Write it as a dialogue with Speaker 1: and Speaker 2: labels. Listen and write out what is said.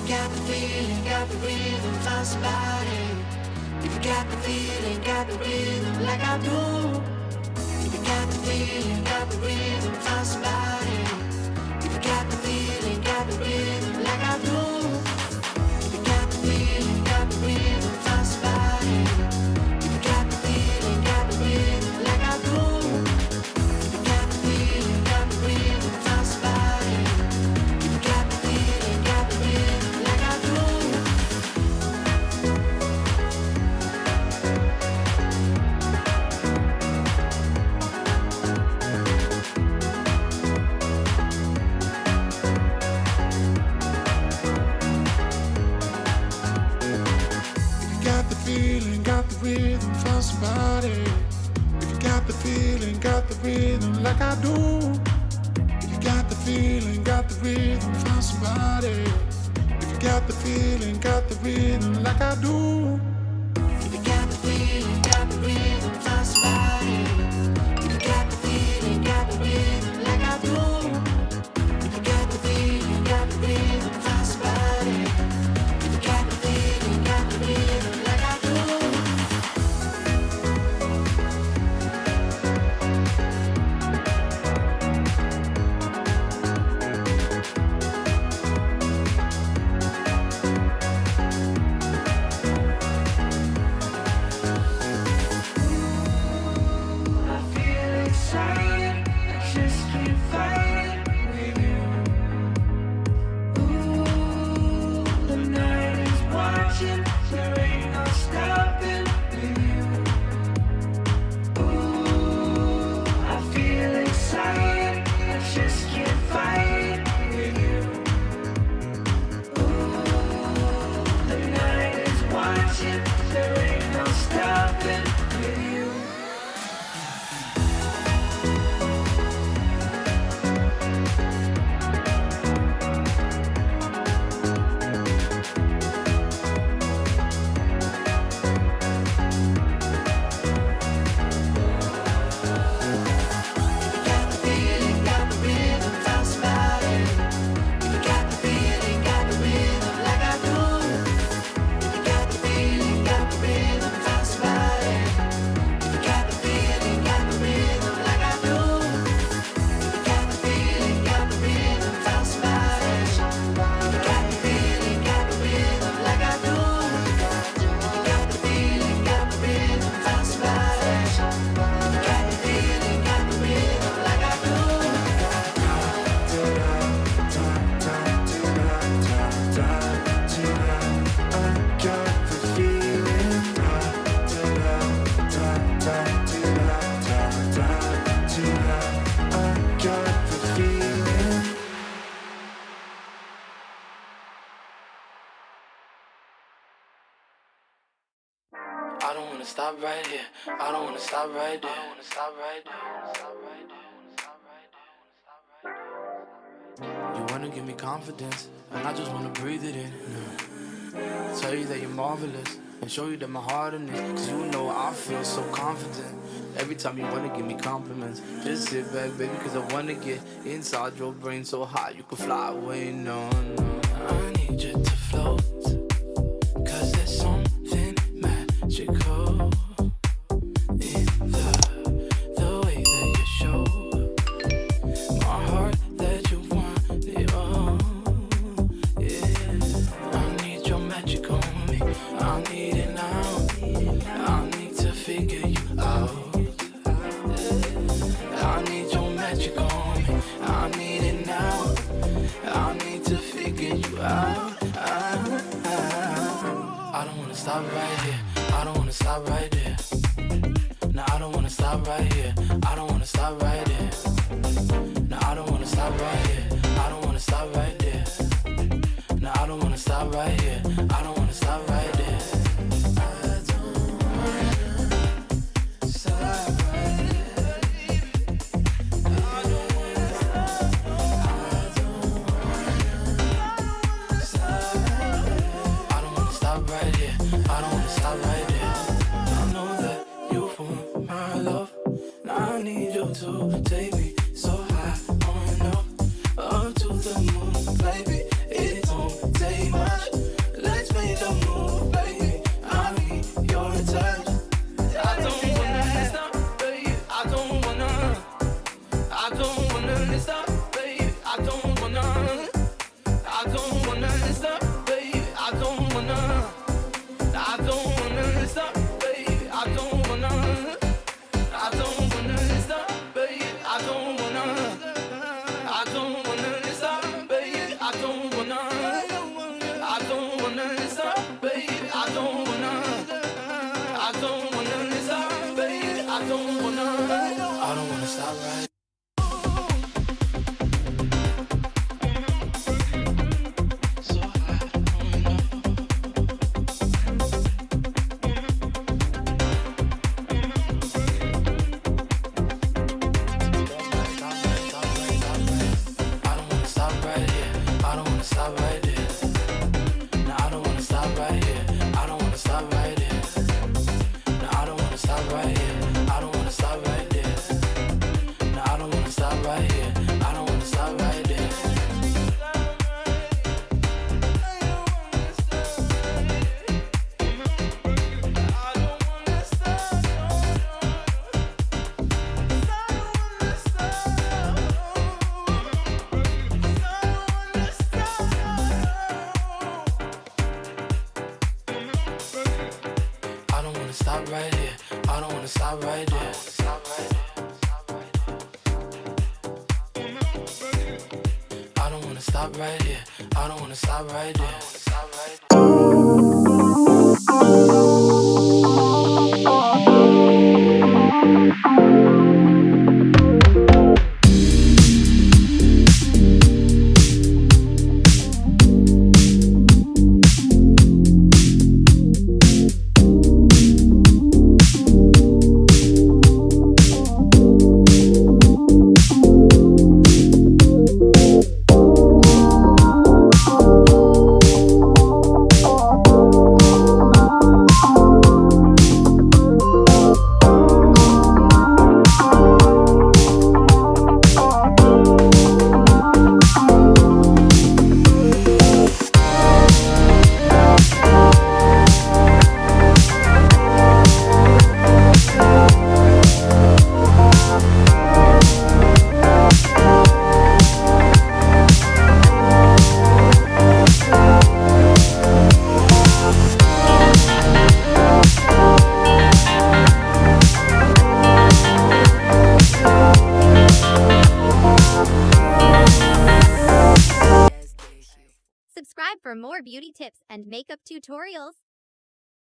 Speaker 1: got the feeling, got the rhythm, find somebody. If you got the feeling, got the rhythm like I do. If you got the feeling, got the rhythm, find somebody. If you got the feeling, got the rhythm like I do. If you got the feeling, got the rhythm, find somebody. If you got the feeling, got the rhythm like I do. If you got the feeling, got the rhythm, find somebody. If you got the feeling, got the rhythm like I do.
Speaker 2: Feeling, got the rhythm, find somebody. If you got the feeling, got the rhythm like I do. If you got the feeling, got the rhythm, find somebody. If you got the feeling, got the rhythm like I do.
Speaker 1: If you got the feeling, got the rhythm, find somebody. If you got the feeling, got the rhythm like I do. If you got the feeling, got the rhythm, find somebody. If you got the feeling, got the rhythm like I do.
Speaker 3: I don't wanna stop right here. I don't wanna stop right there. I don't wanna stop right there. Stop right there. Stop right there. You wanna give me confidence, and I just wanna breathe it in. Tell you that you're marvelous, and show you that my heart in it. Cause you know I feel so confident. Every time you wanna give me compliments, just sit back, baby, cause I wanna get inside your brain so high you can fly away. No, no. I need you to float, cause there's something magical in the way that you show my heart that you want it all. Yeah, I need your magic on me. I need it now. I need to figure you out. I need your magic on me. I need it now. I need to figure you out. I don't wanna stop right here. I don't wanna stop right there. No, I don't wanna stop right here. I don't wanna stop right there. No, I don't wanna stop right here. I don't wanna stop right there. No, I don't wanna stop right here. I don't wanna stop right there. To take me so high on up to the moon, baby. It don't take much. stop, baby. I don't wanna stop, baby. I don't wanna stop, baby. I don't wanna stop, baby. I don't wanna stop, baby. I don't wanna stop, baby. I don't wanna stop, baby. I don't wanna stop right. Stop right here. I don't wanna stop right there. I don't wanna stop right here. I don't wanna stop right there.
Speaker 4: Subscribe for more beauty tips and makeup tutorials.